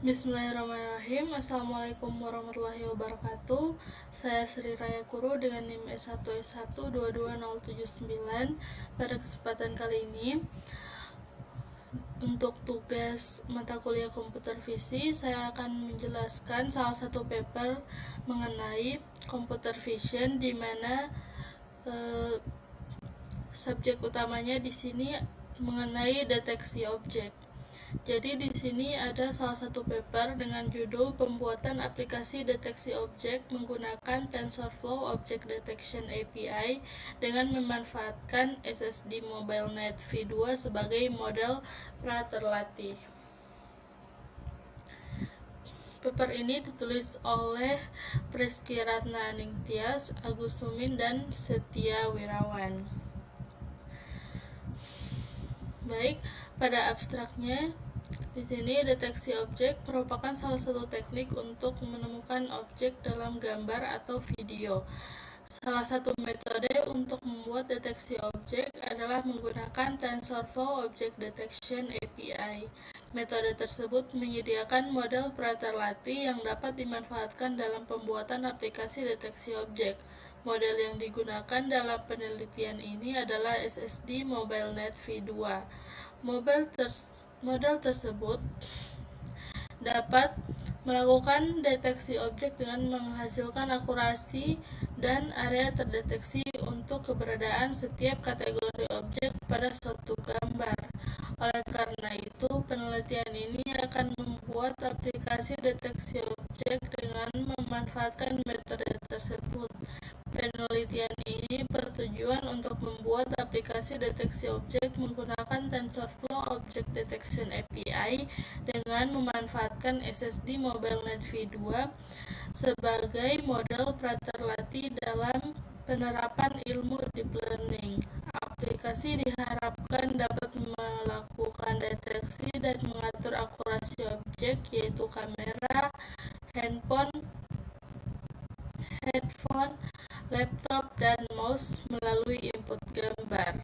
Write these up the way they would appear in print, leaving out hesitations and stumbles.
Bismillahirrahmanirrahim. Assalamualaikum warahmatullahi wabarakatuh. Saya Sri Raya Kuru dengan NIM S1S1222079. Pada kesempatan kali ini, untuk tugas mata kuliah komputer visi, saya akan menjelaskan salah satu paper mengenai computer vision, di mana subjek utamanya di sini mengenai deteksi objek. Jadi di sini ada salah satu paper dengan judul Pembuatan Aplikasi Deteksi Objek Menggunakan TensorFlow Object Detection API dengan memanfaatkan SSD MobileNet V2 sebagai model pra-terlatih. Paper ini ditulis oleh Priski Ratna Ningtyas, Agus Sumin, dan Setia Wirawan. Baik, pada abstraknya di sini deteksi objek merupakan salah satu teknik untuk menemukan objek dalam gambar atau video. Salah satu metode untuk membuat deteksi objek adalah menggunakan TensorFlow Object Detection API. Metode tersebut menyediakan model pra-terlatih yang dapat dimanfaatkan dalam pembuatan aplikasi deteksi objek. Model yang digunakan dalam penelitian ini adalah SSD MobileNet V2. Model tersebut dapat melakukan deteksi objek dengan menghasilkan akurasi dan area terdeteksi untuk keberadaan setiap kategori objek pada suatu gambar. Oleh karena itu, penelitian ini akan membuat aplikasi deteksi objek dengan memanfaatkan metode tersebut. Penelitian ini bertujuan untuk membuat aplikasi deteksi objek menggunakan TensorFlow Object Detection API dengan memanfaatkan SSD MobileNet V2 sebagai model pra-terlatih dalam penerapan ilmu deep learning. Aplikasi diharapkan dapat melakukan deteksi dan mengatur akurasi objek, yaitu kamera, headphone, laptop, dan mouse melalui input gambar.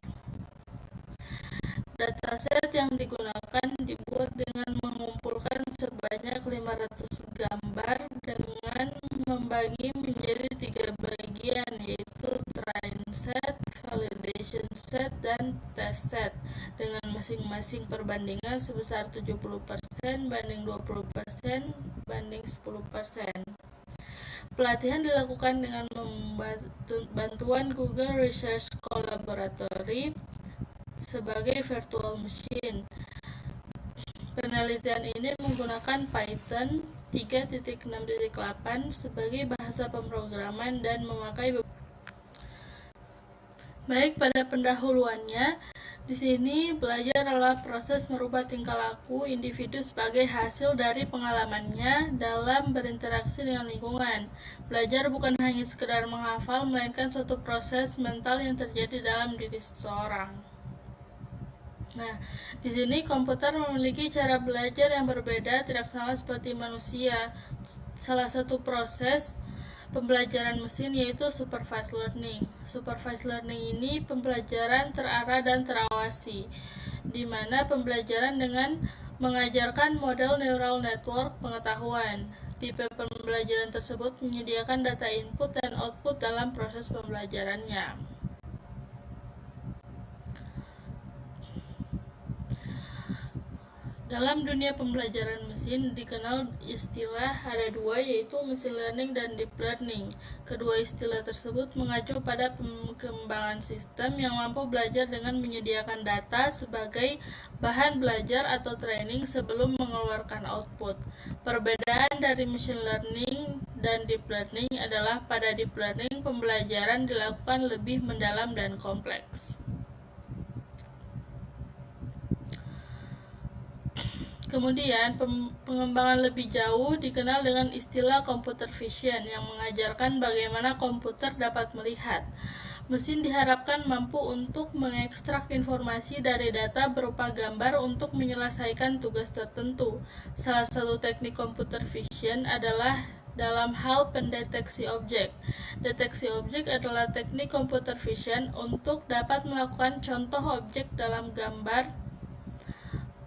Dataset yang digunakan dibuat dengan mengumpulkan sebanyak 500 gambar dengan membagi menjadi 3 bagian, yaitu train set, validation set, dan test set, dengan masing-masing perbandingan sebesar 70% banding 20% banding 10%. Pelatihan dilakukan dengan bantuan Google Research Collaboratory sebagai virtual machine. Penelitian ini menggunakan Python 3.6.8 sebagai bahasa pemrograman dan memakai Baik, pada pendahuluannya, di sini belajar adalah proses merubah tingkah laku individu sebagai hasil dari pengalamannya dalam berinteraksi dengan lingkungan. Belajar bukan hanya sekedar menghafal, melainkan suatu proses mental yang terjadi dalam diri seseorang. Nah, di sini komputer memiliki cara belajar yang berbeda, tidak sama seperti manusia. Salah satu proses pembelajaran mesin yaitu supervised learning. Supervised learning ini pembelajaran terarah dan terawasi, di mana pembelajaran dengan mengajarkan model neural network pengetahuan. Tipe pembelajaran tersebut menyediakan data input dan output dalam proses pembelajarannya. Dalam dunia pembelajaran mesin dikenal istilah ada dua, yaitu machine learning dan deep learning. Kedua istilah tersebut mengacu pada pengembangan sistem yang mampu belajar dengan menyediakan data sebagai bahan belajar atau training sebelum mengeluarkan output. Perbedaan dari machine learning dan deep learning adalah pada deep learning pembelajaran dilakukan lebih mendalam dan kompleks. Kemudian, pengembangan lebih jauh dikenal dengan istilah computer vision yang mengajarkan bagaimana komputer dapat melihat. Mesin diharapkan mampu untuk mengekstrak informasi dari data berupa gambar untuk menyelesaikan tugas tertentu. Salah satu teknik computer vision adalah dalam hal pendeteksi objek. Deteksi objek adalah teknik computer vision untuk dapat melakukan contoh objek dalam gambar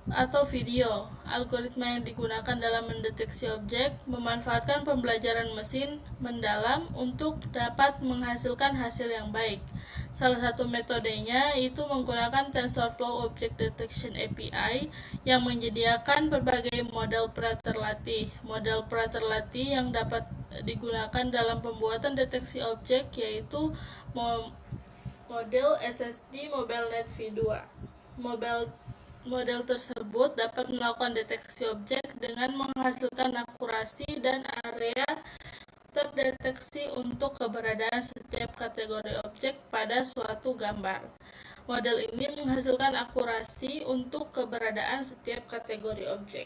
atau video. Algoritma yang digunakan dalam mendeteksi objek memanfaatkan pembelajaran mesin mendalam untuk dapat menghasilkan hasil yang baik. Salah satu metodenya itu menggunakan TensorFlow Object Detection API yang menyediakan berbagai model pra-terlatih. Model pra-terlatih yang dapat digunakan dalam pembuatan deteksi objek yaitu model SSD MobileNet V2. Model tersebut dapat melakukan deteksi objek dengan menghasilkan akurasi dan area terdeteksi untuk keberadaan setiap kategori objek pada suatu gambar. Model ini menghasilkan akurasi untuk keberadaan setiap kategori objek.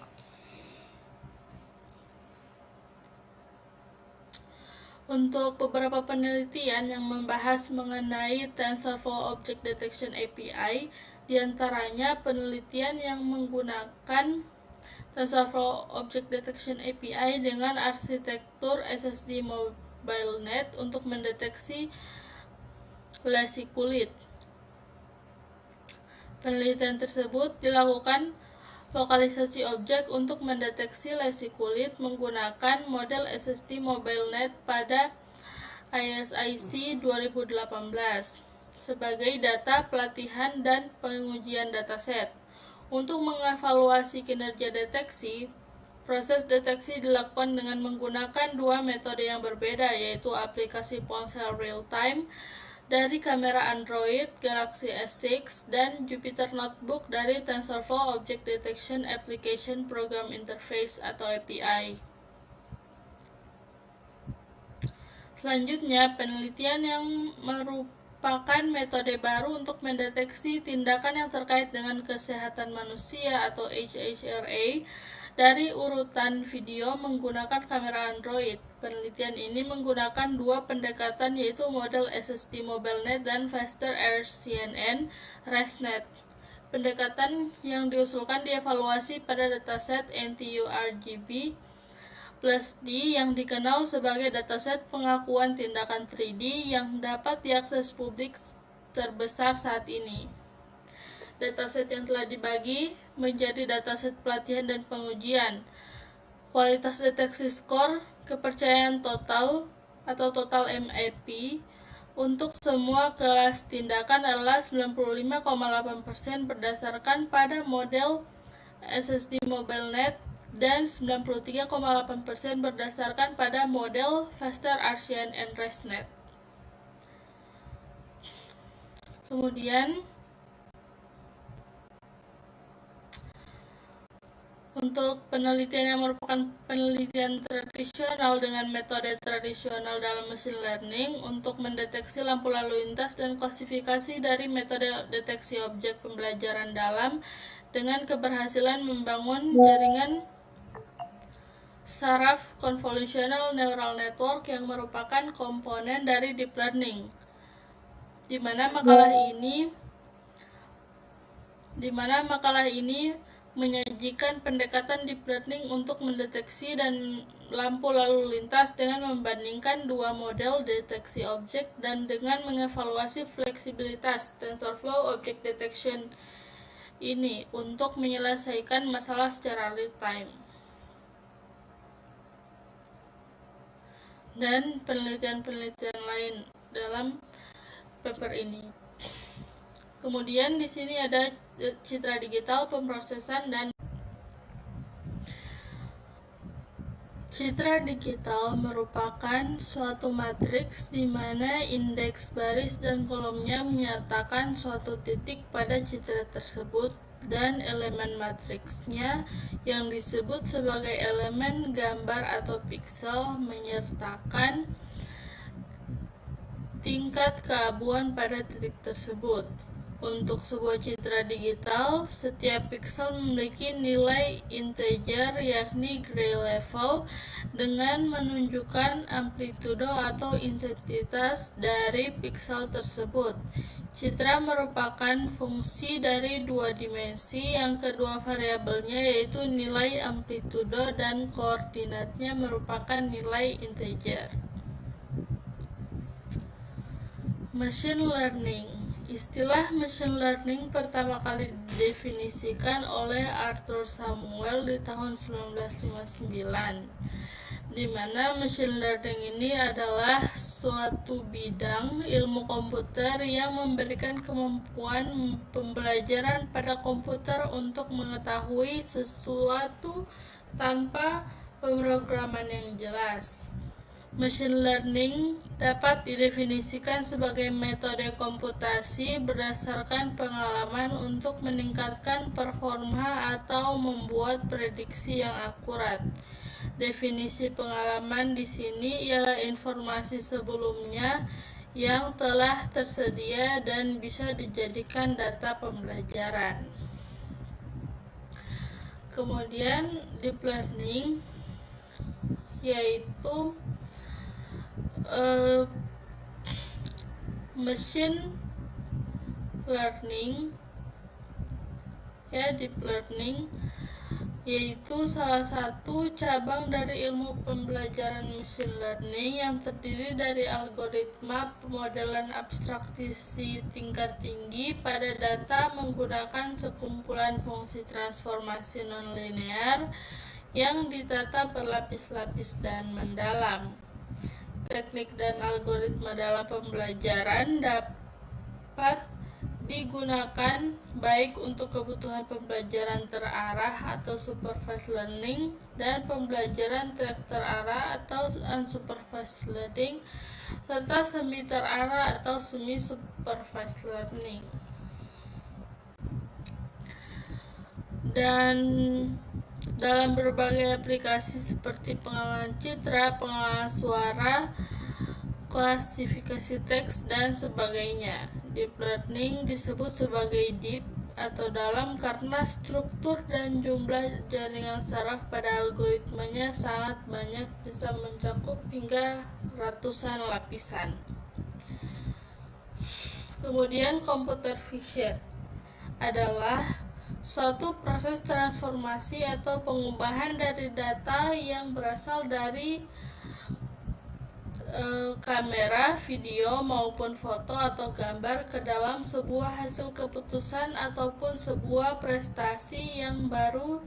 Untuk beberapa penelitian yang membahas mengenai TensorFlow Object Detection API, diantaranya penelitian yang menggunakan TensorFlow Object Detection API dengan arsitektur SSD MobileNet untuk mendeteksi lesi kulit. Penelitian tersebut dilakukan lokalisasi objek untuk mendeteksi lesi kulit menggunakan model SSD MobileNet pada ISIC 2018 sebagai data pelatihan dan pengujian dataset. Untuk mengevaluasi kinerja deteksi, proses deteksi dilakukan dengan menggunakan dua metode yang berbeda, yaitu aplikasi ponsel real-time dari kamera Android Galaxy S6 dan Jupyter Notebook dari TensorFlow Object Detection Application Program Interface atau API. Selanjutnya, penelitian yang merupakan metode baru untuk mendeteksi tindakan yang terkait dengan kesehatan manusia atau HHRA dari urutan video menggunakan kamera Android. Penelitian ini menggunakan dua pendekatan, yaitu model SSD MobileNet dan Faster RCNN ResNet. Pendekatan yang diusulkan dievaluasi pada dataset NTU-RGB plus D yang dikenal sebagai dataset pengakuan tindakan 3D yang dapat diakses publik terbesar saat ini. Dataset yang telah dibagi menjadi dataset pelatihan dan pengujian. Kualitas deteksi skor kepercayaan total atau total MAP untuk semua kelas tindakan adalah 95,8% berdasarkan pada model SSD MobileNet dan 93,8% berdasarkan pada model Faster RCNN ResNet. Kemudian untuk penelitian yang merupakan penelitian tradisional dengan metode tradisional dalam machine learning untuk mendeteksi lampu lalu lintas dan klasifikasi dari metode deteksi objek pembelajaran dalam dengan keberhasilan membangun jaringan saraf convolutional neural network yang merupakan komponen dari deep learning, di mana makalah ini menyajikan pendekatan deep learning untuk mendeteksi dan lampu lalu lintas dengan membandingkan dua model deteksi objek dan dengan mengevaluasi fleksibilitas TensorFlow Object Detection ini untuk menyelesaikan masalah secara real time. Dan penelitian-penelitian lain dalam paper ini. Kemudian di sini ada citra digital, pemrosesan dan citra digital merupakan suatu matriks di mana indeks baris dan kolomnya menyatakan suatu titik pada citra tersebut dan elemen matriksnya yang disebut sebagai elemen gambar atau piksel menyertakan tingkat keabuan pada titik tersebut. Untuk sebuah citra digital, setiap piksel memiliki nilai integer yakni gray level dengan menunjukkan amplitudo atau intensitas dari piksel tersebut. Citra merupakan fungsi dari dua dimensi yang kedua variabelnya yaitu nilai amplitudo dan koordinatnya merupakan nilai integer. Machine learning Istilah machine learning pertama kali didefinisikan oleh Arthur Samuel di tahun 1959, di mana machine learning ini adalah suatu bidang ilmu komputer yang memberikan kemampuan pembelajaran pada komputer untuk mengetahui sesuatu tanpa pemrograman yang jelas. Machine learning dapat didefinisikan sebagai metode komputasi berdasarkan pengalaman untuk meningkatkan performa atau membuat prediksi yang akurat. Definisi pengalaman di sini ialah informasi sebelumnya yang telah tersedia dan bisa dijadikan data pembelajaran. Kemudian deep learning yaitu machine learning deep learning yaitu salah satu cabang dari ilmu pembelajaran machine learning yang terdiri dari algoritma pemodelan abstraksi tingkat tinggi pada data menggunakan sekumpulan fungsi transformasi nonlinear yang ditata berlapis-lapis dan mendalam. Teknik dan algoritma dalam pembelajaran dapat digunakan baik untuk kebutuhan pembelajaran terarah atau supervised learning dan pembelajaran tidak terarah atau unsupervised learning, serta semi terarah atau semi supervised learning. Dan dalam berbagai aplikasi seperti pengenalan citra, pengenalan suara, klasifikasi teks, dan sebagainya. Deep learning disebut sebagai deep atau dalam karena struktur dan jumlah jaringan saraf pada algoritmanya sangat banyak, bisa mencakup hingga ratusan lapisan. Kemudian computer vision adalah suatu proses transformasi atau pengubahan dari data yang berasal dari kamera, video, maupun foto atau gambar ke dalam sebuah hasil keputusan ataupun sebuah prestasi yang baru,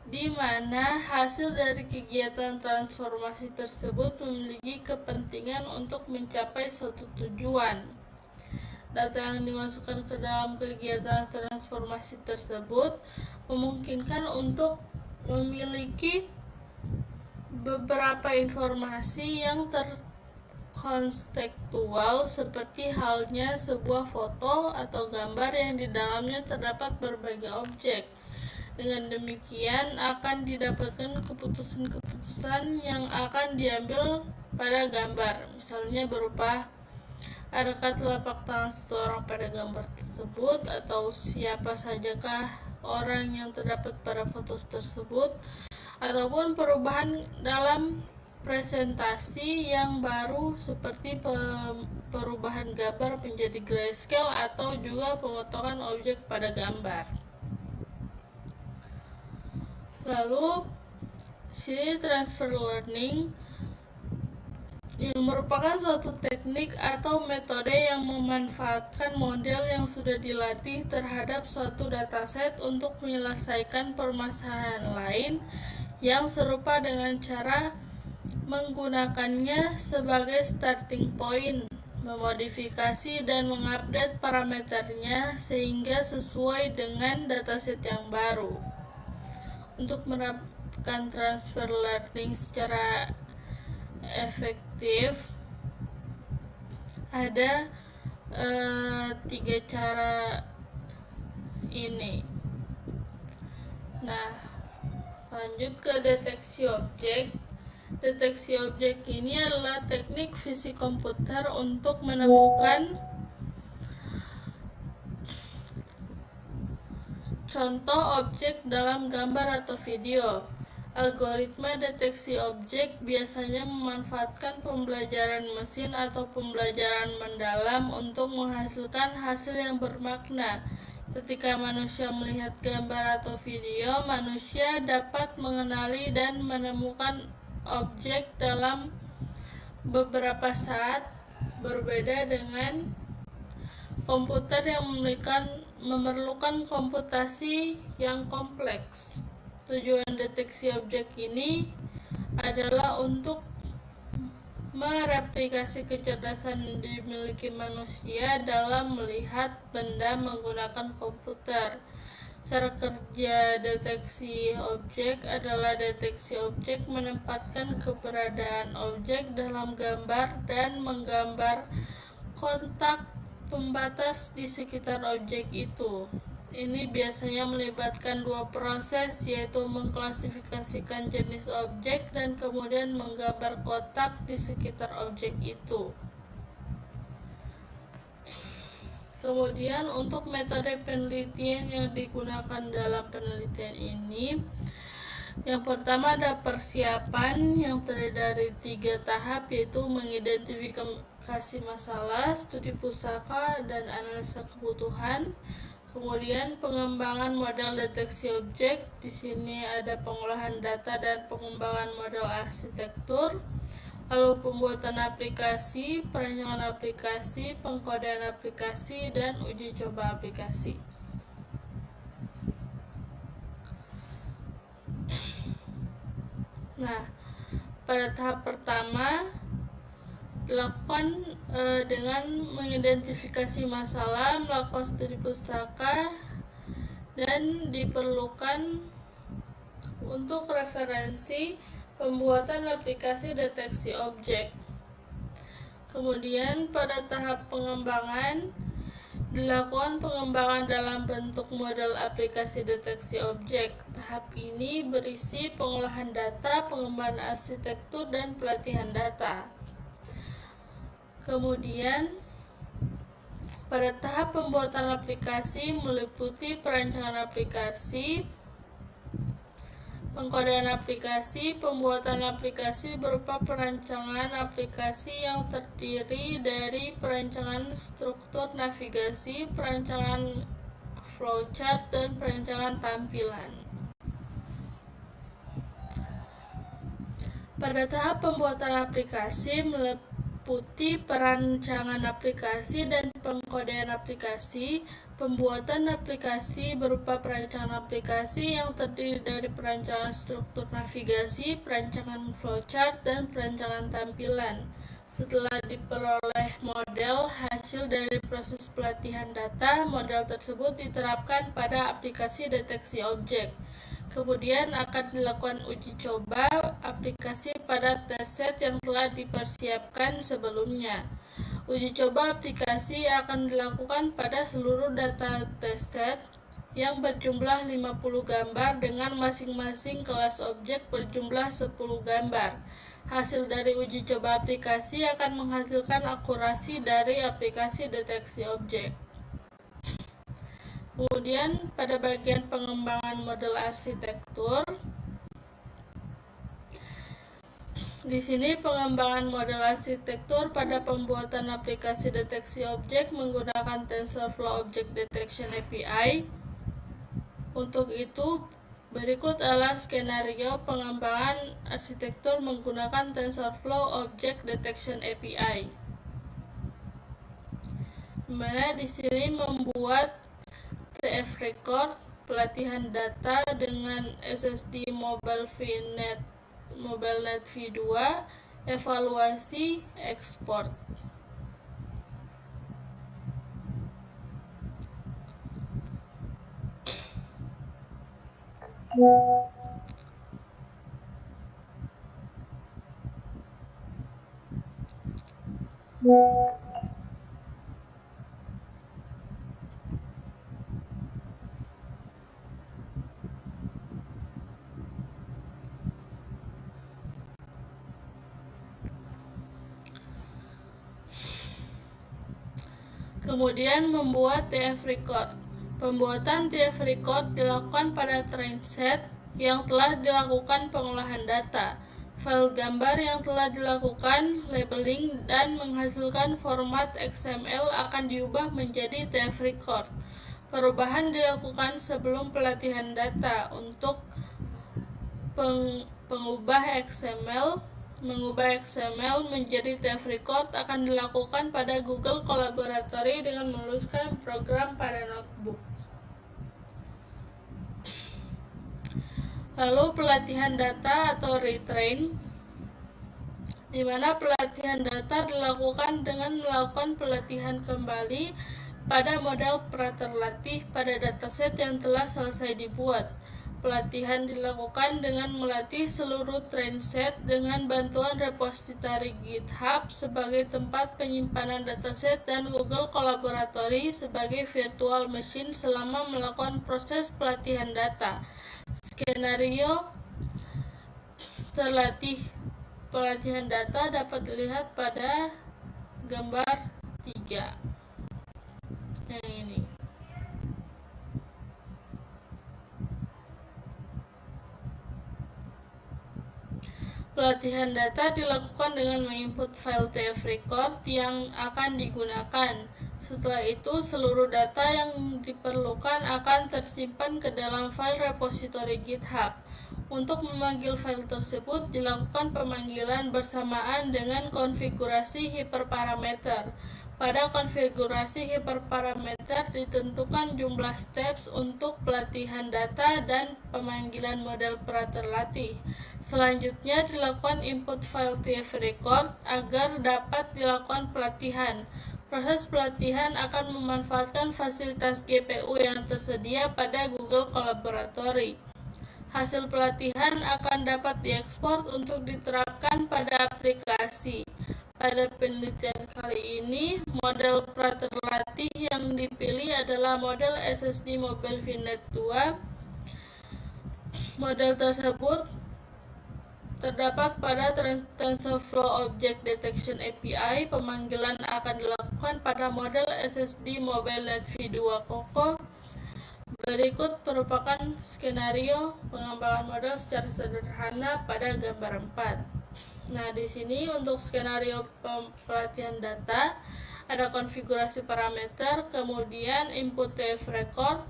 di mana hasil dari kegiatan transformasi tersebut memiliki kepentingan untuk mencapai suatu tujuan. Data yang dimasukkan ke dalam kegiatan transformasi tersebut memungkinkan untuk memiliki beberapa informasi yang terkontekstual, seperti halnya sebuah foto atau gambar yang di dalamnya terdapat berbagai objek. Dengan demikian akan didapatkan keputusan-keputusan yang akan diambil pada gambar, misalnya berupa adakah telapak tangan seseorang pada gambar tersebut, atau siapa sajakah orang yang terdapat pada foto tersebut, ataupun perubahan dalam presentasi yang baru seperti perubahan gambar menjadi grayscale atau juga pemotongan objek pada gambar. Lalu sini transfer learning yang merupakan suatu teknik atau metode yang memanfaatkan model yang sudah dilatih terhadap suatu dataset untuk menyelesaikan permasalahan lain yang serupa dengan cara menggunakannya sebagai starting point, memodifikasi dan mengupdate parameternya sehingga sesuai dengan dataset yang baru. Untuk menerapkan transfer learning secara efektif ada 3 cara ini. Nah, lanjut ke deteksi objek. Deteksi objek ini adalah teknik fisik komputer untuk menemukan contoh objek dalam gambar atau video. Algoritma deteksi objek biasanya memanfaatkan pembelajaran mesin atau pembelajaran mendalam untuk menghasilkan hasil yang bermakna. Ketika manusia melihat gambar atau video, manusia dapat mengenali dan menemukan objek dalam beberapa saat, berbeda dengan komputer yang memerlukan komputasi yang kompleks. Tujuan deteksi objek ini adalah untuk mereplikasi kecerdasan yang dimiliki manusia dalam melihat benda menggunakan komputer. Cara kerja deteksi objek adalah deteksi objek menempatkan keberadaan objek dalam gambar dan menggambar kontak pembatas di sekitar objek itu. Ini biasanya melibatkan dua proses, yaitu mengklasifikasikan jenis objek dan kemudian menggambar kotak di sekitar objek itu. Kemudian untuk metode penelitian yang digunakan dalam penelitian ini, yang pertama ada persiapan yang terdiri dari 3 tahap, yaitu mengidentifikasi masalah, studi pusaka, dan analisa kebutuhan. Kemudian pengembangan model deteksi objek, di sini ada pengolahan data dan pengembangan model arsitektur. Lalu pembuatan aplikasi, perancangan aplikasi, pengkodean aplikasi, dan uji coba aplikasi. Nah, pada tahap pertama dilakukan dengan mengidentifikasi masalah, melakukan studi pustaka, dan diperlukan untuk referensi pembuatan aplikasi deteksi objek. Kemudian pada tahap pengembangan dilakukan pengembangan dalam bentuk model aplikasi deteksi objek. Tahap ini berisi pengolahan data, pengembangan arsitektur, dan pelatihan data. Kemudian pada tahap pembuatan aplikasi meliputi perancangan aplikasi, pengkodean aplikasi. Pembuatan aplikasi berupa perancangan aplikasi yang terdiri dari perancangan struktur navigasi, perancangan flowchart, dan perancangan tampilan. Pada tahap pembuatan aplikasi meliputi perancangan aplikasi dan pengkodean aplikasi. Pembuatan aplikasi berupa perancangan aplikasi yang terdiri dari perancangan struktur navigasi, perancangan flowchart, dan perancangan tampilan. Setelah diperoleh model hasil dari proses pelatihan data, model tersebut diterapkan pada aplikasi deteksi objek. Kemudian akan dilakukan uji coba aplikasi pada testset yang telah dipersiapkan sebelumnya. Uji coba aplikasi akan dilakukan pada seluruh data testset yang berjumlah 50 gambar dengan masing-masing kelas objek berjumlah 10 gambar. Hasil dari uji coba aplikasi akan menghasilkan akurasi dari aplikasi deteksi objek. Kemudian pada bagian pengembangan model arsitektur, di sini pengembangan model arsitektur pada pembuatan aplikasi deteksi objek menggunakan TensorFlow Object Detection API. Untuk itu, berikut adalah skenario pengembangan arsitektur menggunakan TensorFlow Object Detection API. Dimana di sini membuat TF record, pelatihan data dengan SSD MobileNet V2, evaluasi, ekspor. Kemudian membuat TF record. Pembuatan TF record dilakukan pada train set yang telah dilakukan pengolahan data, file gambar yang telah dilakukan labeling dan menghasilkan format XML akan diubah menjadi TF record. Perubahan dilakukan sebelum pelatihan data untuk pengubah XML Mengubah XML menjadi TF Record akan dilakukan pada Google Colaboratory dengan menuliskan program pada notebook. Lalu pelatihan data atau retrain, di mana pelatihan data dilakukan dengan melakukan pelatihan kembali pada model praterlatih pada dataset yang telah selesai dibuat. Pelatihan dilakukan dengan melatih seluruh train set dengan bantuan repositori GitHub sebagai tempat penyimpanan dataset dan Google Colaboratory sebagai virtual machine selama melakukan proses pelatihan data. Skenario terlatih pelatihan data dapat dilihat pada gambar 3 yang ini. Pelatihan data dilakukan dengan menginput file TF Record yang akan digunakan. Setelah itu, seluruh data yang diperlukan akan tersimpan ke dalam file repositori GitHub. Untuk memanggil file tersebut, dilakukan pemanggilan bersamaan dengan konfigurasi hiperparameter. Pada konfigurasi hiperparameter ditentukan jumlah steps untuk pelatihan data dan pemanggilan model praterlatih. Selanjutnya dilakukan input file TF Record agar dapat dilakukan pelatihan. Proses pelatihan akan memanfaatkan fasilitas GPU yang tersedia pada Google Colaboratory. Hasil pelatihan akan dapat diekspor untuk diterapkan pada aplikasi. Pada penelitian kali ini, model praterlatih yang dipilih adalah model SSD Mobile VNet 2. Model tersebut terdapat pada TensorFlow Object Detection API. Pemanggilan akan dilakukan pada model SSD Mobile NetV2 Coco. Berikut merupakan skenario pengembangan model secara sederhana pada gambar 4. Nah, di sini untuk skenario pelatihan data ada konfigurasi parameter, kemudian input TF Record,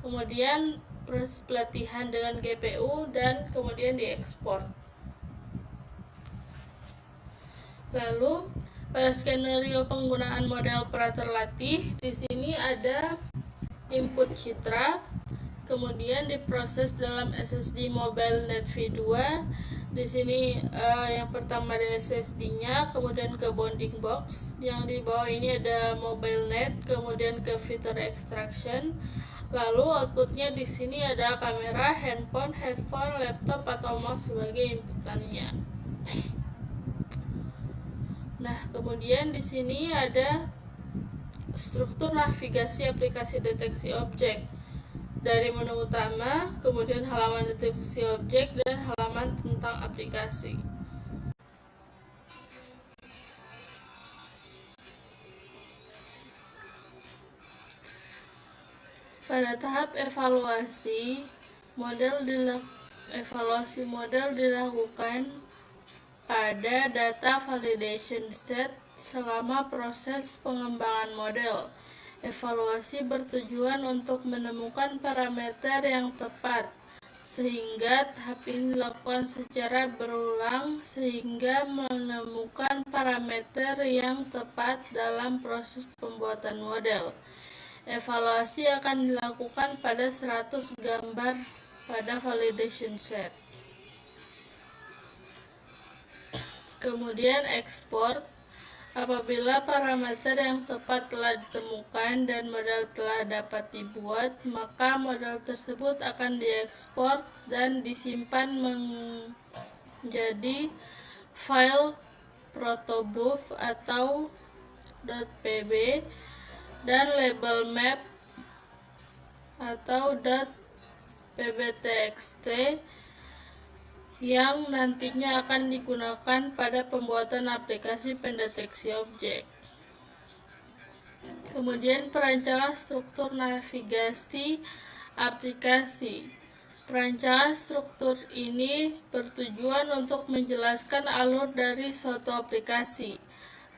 kemudian proses pelatihan dengan GPU dan kemudian diekspor. Lalu pada skenario penggunaan model praterlatih, di sini ada input citra, kemudian diproses dalam SSD Mobile NetV2. Di sini yang pertama ada SSD-nya, kemudian ke bounding box. Yang di bawah ini ada mobile net, kemudian ke fitur extraction. Lalu outputnya di sini ada kamera, handphone, headphone, laptop atau mouse sebagai inputannya. Nah, kemudian di sini ada struktur navigasi aplikasi deteksi objek. Dari menu utama, kemudian halaman deteksi objek, dan halaman tentang aplikasi. Pada tahap evaluasi model dilakukan pada data validation set selama proses pengembangan model. Evaluasi bertujuan untuk menemukan parameter yang tepat, sehingga tahap ini dilakukan secara berulang sehingga menemukan parameter yang tepat dalam proses pembuatan model. Evaluasi akan dilakukan pada 100 gambar pada validation set. Kemudian ekspor. Apabila parameter yang tepat telah ditemukan dan model telah dapat dibuat, maka model tersebut akan diekspor dan disimpan menjadi file protobuf atau .pb dan label map atau .pbtxt yang nantinya akan digunakan pada pembuatan aplikasi pendeteksi objek. Kemudian perancangan struktur navigasi aplikasi. Perancangan struktur ini bertujuan untuk menjelaskan alur dari suatu aplikasi.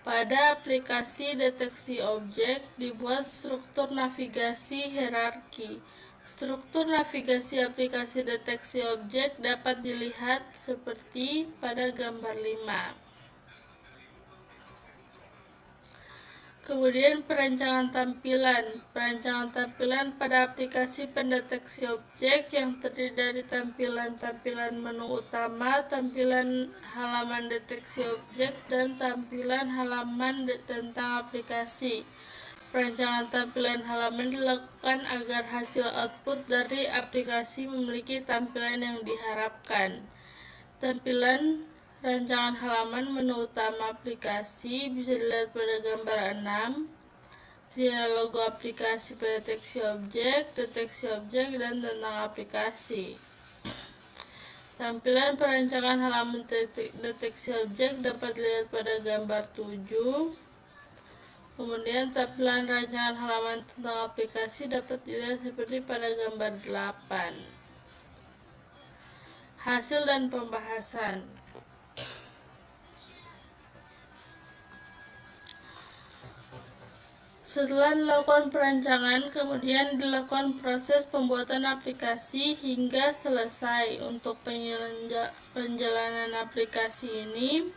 Pada aplikasi deteksi objek dibuat struktur navigasi hierarki. Struktur navigasi aplikasi deteksi objek dapat dilihat seperti pada gambar 5. Kemudian perancangan tampilan. Perancangan tampilan pada aplikasi pendeteksi objek yang terdiri dari tampilan menu utama, tampilan halaman deteksi objek, dan tampilan halaman tentang aplikasi. Perancangan tampilan halaman dilakukan agar hasil output dari aplikasi memiliki tampilan yang diharapkan. Tampilan rancangan halaman menu utama aplikasi bisa dilihat pada gambar 6. Di logo aplikasi deteksi objek, dan tentang aplikasi. Tampilan perancangan halaman deteksi objek dapat dilihat pada gambar 7. Kemudian tampilan rancangan halaman tentang aplikasi dapat dilihat seperti pada gambar 8. Hasil dan pembahasan. Setelah dilakukan perancangan, kemudian dilakukan proses pembuatan aplikasi hingga selesai. Untuk penjalanan aplikasi ini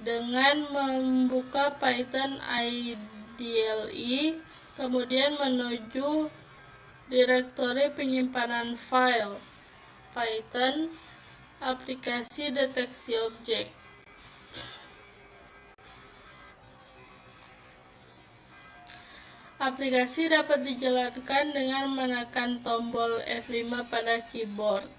dengan membuka Python IDLE, kemudian menuju direktori penyimpanan file Python aplikasi deteksi objek. Aplikasi dapat dijalankan dengan menekan tombol F5 pada keyboard.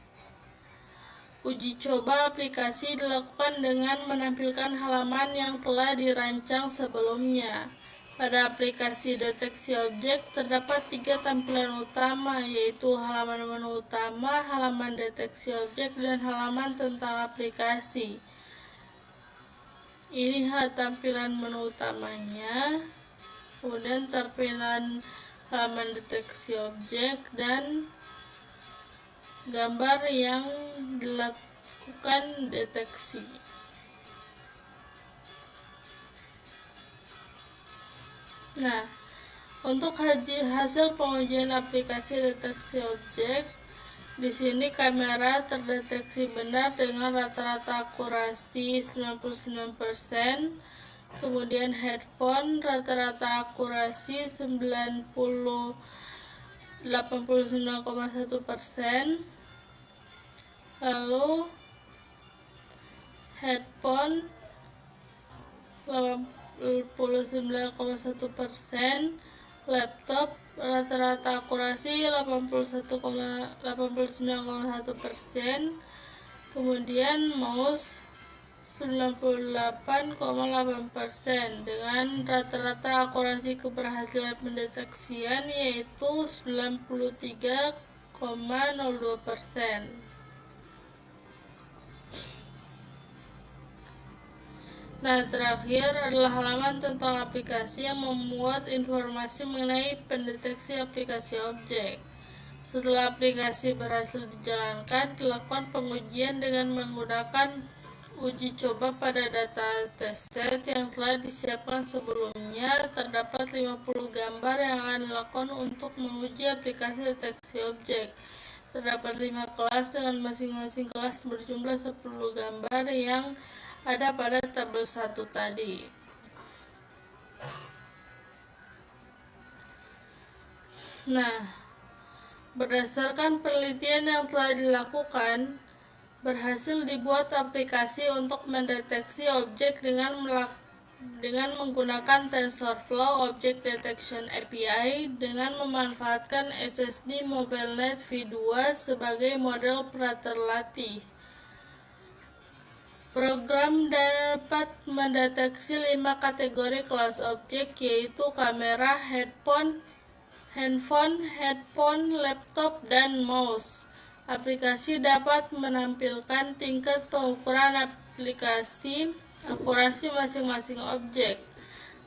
Uji coba aplikasi dilakukan dengan menampilkan halaman yang telah dirancang sebelumnya. Pada aplikasi deteksi objek terdapat 3 tampilan utama, yaitu halaman menu utama, halaman deteksi objek, dan halaman tentang aplikasi. Ini tampilan menu utamanya. Kemudian tampilan halaman deteksi objek dan gambar yang dilakukan deteksi. Nah, untuk hasil pengujian aplikasi deteksi objek, di sini kamera terdeteksi benar dengan rata-rata akurasi 99%. Kemudian headphone rata-rata akurasi 89,1%. Lalu headphone 89,1%. Laptop rata-rata akurasi 89,1%. Kemudian mouse 98,8% dengan rata-rata akurasi keberhasilan pendeteksian yaitu 93,02%. Nah, terakhir adalah halaman tentang aplikasi yang memuat informasi mengenai pendeteksi aplikasi objek. Setelah aplikasi berhasil dijalankan, dilakukan pengujian dengan menggunakan uji coba pada data testset yang telah disiapkan sebelumnya. Terdapat 50 gambar yang akan dilakukan untuk menguji aplikasi deteksi objek. Terdapat 5 kelas dengan masing-masing kelas berjumlah 10 gambar yang ada pada tabel 1 tadi. Nah, berdasarkan penelitian yang telah dilakukan, berhasil dibuat aplikasi untuk mendeteksi objek dengan menggunakan TensorFlow Object Detection API dengan memanfaatkan SSD MobileNet V2 sebagai model praterlatih. Program dapat mendeteksi 5 kategori kelas objek, yaitu kamera, handphone, laptop, dan mouse. Aplikasi dapat menampilkan tingkat pengukuran akurasi masing-masing objek.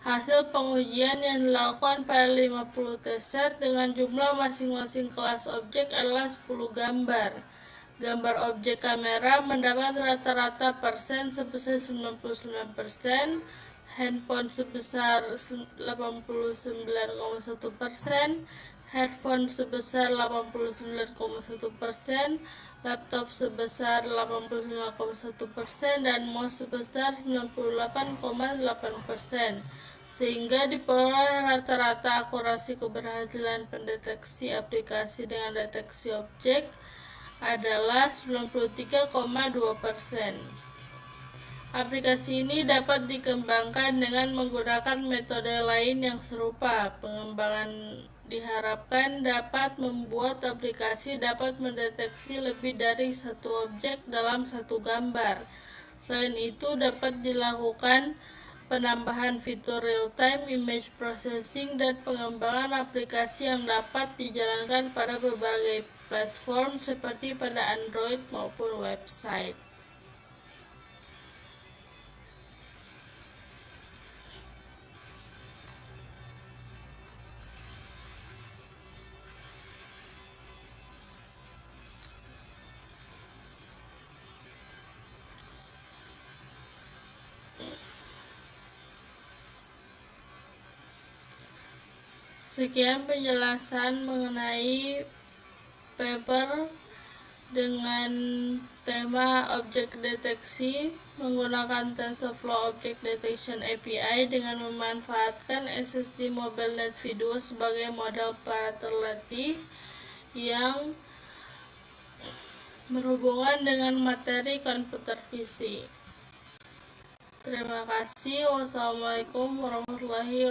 Hasil pengujian yang dilakukan pada 50 testset dengan jumlah masing-masing kelas objek adalah 10 gambar. Gambar objek kamera mendapat rata-rata persen sebesar 99%, handphone sebesar 89,1%, headphone sebesar 89,1%, laptop sebesar 89,1%, dan mouse sebesar 98,8%, sehingga diperoleh rata-rata akurasi keberhasilan pendeteksi aplikasi dengan deteksi objek adalah 93,2%. Aplikasi ini dapat dikembangkan dengan menggunakan metode lain yang serupa. Pengembangan diharapkan dapat membuat aplikasi dapat mendeteksi lebih dari satu objek dalam satu gambar. Selain itu, dapat dilakukan penambahan fitur real-time image processing dan pengembangan aplikasi yang dapat dijalankan pada berbagai platform seperti pada Android maupun website. Sekian penjelasan mengenai paper dengan tema objek deteksi menggunakan TensorFlow Object Detection API dengan memanfaatkan SSD Mobile Net V2 sebagai model terlatih yang berhubungan dengan materi komputer visi. Terima kasih. Wassalamualaikum warahmatullahi wabarakatuh.